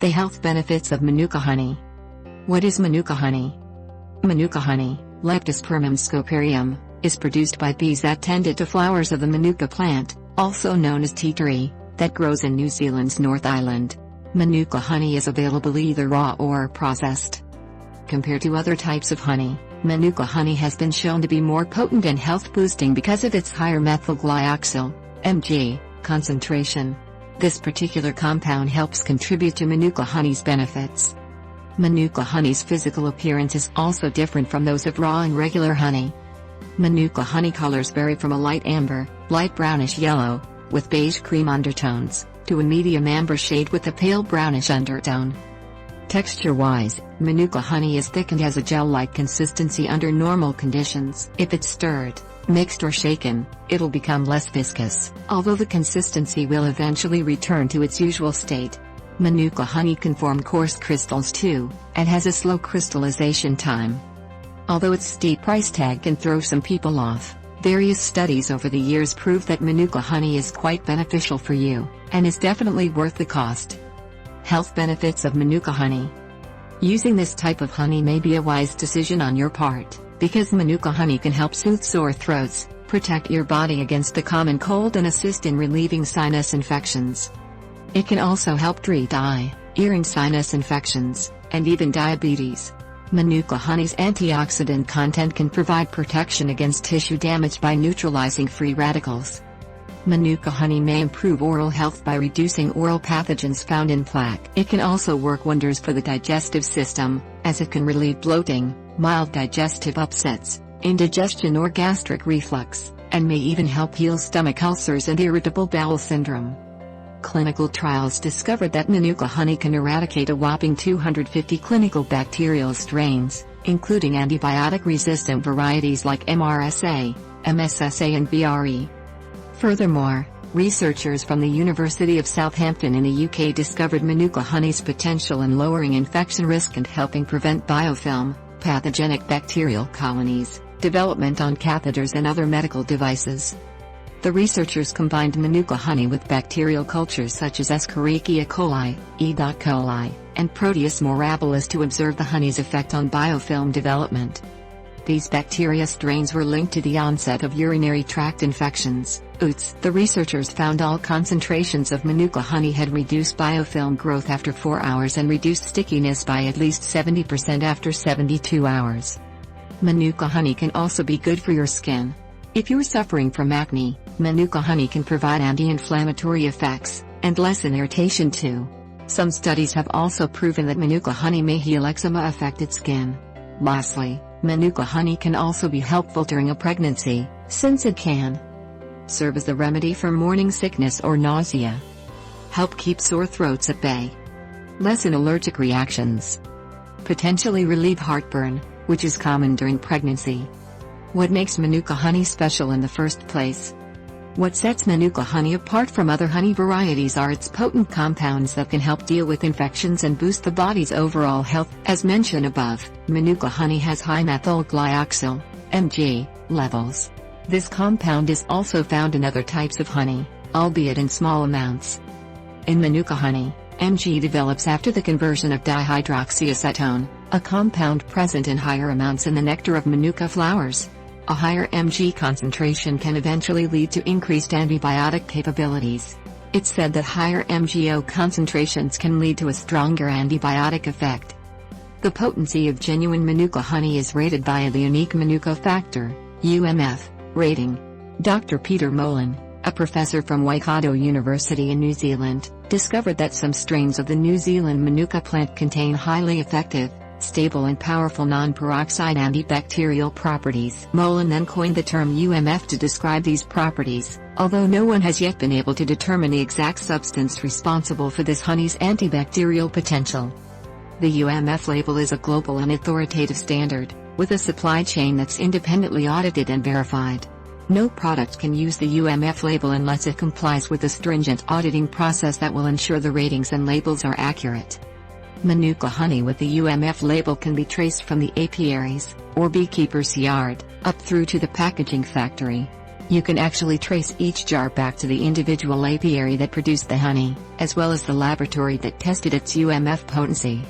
The health benefits of Manuka honey. What is Manuka honey? Manuka honey, Leptospermum scoparium, is produced by bees that tended to flowers of the Manuka plant, also known as tea tree, that grows in New Zealand's North Island. Manuka honey is available either raw or processed. Compared to other types of honey, Manuka honey has been shown to be more potent and health-boosting because of its higher methylglyoxal, Mg, concentration. This particular compound helps contribute to Manuka honey's benefits. Manuka honey's physical appearance is also different from those of raw and regular honey. Manuka honey colors vary from a light amber, light brownish-yellow, with beige-cream undertones, to a medium amber shade with a pale brownish undertone. Texture-wise, Manuka honey is thick and has a gel-like consistency under normal conditions. If it's stirred, mixed or shaken, it'll become less viscous, although the consistency will eventually return to its usual state. Manuka honey can form coarse crystals too, and has a slow crystallization time. Although its steep price tag can throw some people off, various studies over the years prove that Manuka honey is quite beneficial for you, and is definitely worth the cost. Health benefits of Manuka honey. Using this type of honey may be a wise decision on your part, because Manuka honey can help soothe sore throats, protect your body against the common cold and assist in relieving sinus infections. It can also help treat eye, ear and sinus infections, and even diabetes. Manuka honey's antioxidant content can provide protection against tissue damage by neutralizing free radicals. Manuka honey may improve oral health by reducing oral pathogens found in plaque. It can also work wonders for the digestive system, as it can relieve bloating, mild digestive upsets, indigestion or gastric reflux, and may even help heal stomach ulcers and irritable bowel syndrome. Clinical trials discovered that Manuka honey can eradicate a whopping 250 clinical bacterial strains, including antibiotic-resistant varieties like MRSA, MSSA and VRE. Furthermore, researchers from the University of Southampton in the UK discovered Manuka honey's potential in lowering infection risk and helping prevent biofilm, pathogenic bacterial colonies, development on catheters and other medical devices. The researchers combined Manuka honey with bacterial cultures such as Escherichia coli, E. coli, and Proteus mirabilis to observe the honey's effect on biofilm development. These bacteria strains were linked to the onset of urinary tract infections, UTIs. The researchers found all concentrations of Manuka honey had reduced biofilm growth after 4 hours and reduced stickiness by at least 70% after 72 hours. Manuka honey can also be good for your skin. If you're suffering from acne, Manuka honey can provide anti-inflammatory effects, and lessen irritation too. Some studies have also proven that Manuka honey may heal eczema-affected skin. Lastly, Manuka honey can also be helpful during a pregnancy, since it can serve as a remedy for morning sickness or nausea, help keep sore throats at bay, lessen allergic reactions, potentially relieve heartburn, which is common during pregnancy. What makes Manuka honey special in the first place? What sets Manuka honey apart from other honey varieties are its potent compounds that can help deal with infections and boost the body's overall health. As mentioned above, Manuka honey has high methylglyoxal, Mg, levels. This compound is also found in other types of honey, albeit in small amounts. In Manuka honey, Mg develops after the conversion of dihydroxyacetone, a compound present in higher amounts in the nectar of Manuka flowers. A higher Mg concentration can eventually lead to increased antibiotic capabilities. It's said that higher MgO concentrations can lead to a stronger antibiotic effect. The potency of genuine Manuka honey is rated by the unique Manuka factor, UMF, rating. Dr. Peter Molan, a professor from Waikato University in New Zealand, discovered that some strains of the New Zealand Manuka plant contain highly effective, stable and powerful non-peroxide antibacterial properties. Molan then coined the term UMF to describe these properties, although no one has yet been able to determine the exact substance responsible for this honey's antibacterial potential. The UMF label is a global and authoritative standard, with a supply chain that's independently audited and verified. No product can use the UMF label unless it complies with a stringent auditing process that will ensure the ratings and labels are accurate. Manuka honey with the UMF label can be traced from the apiaries, or beekeeper's yard, up through to the packaging factory. You can actually trace each jar back to the individual apiary that produced the honey, as well as the laboratory that tested its UMF potency.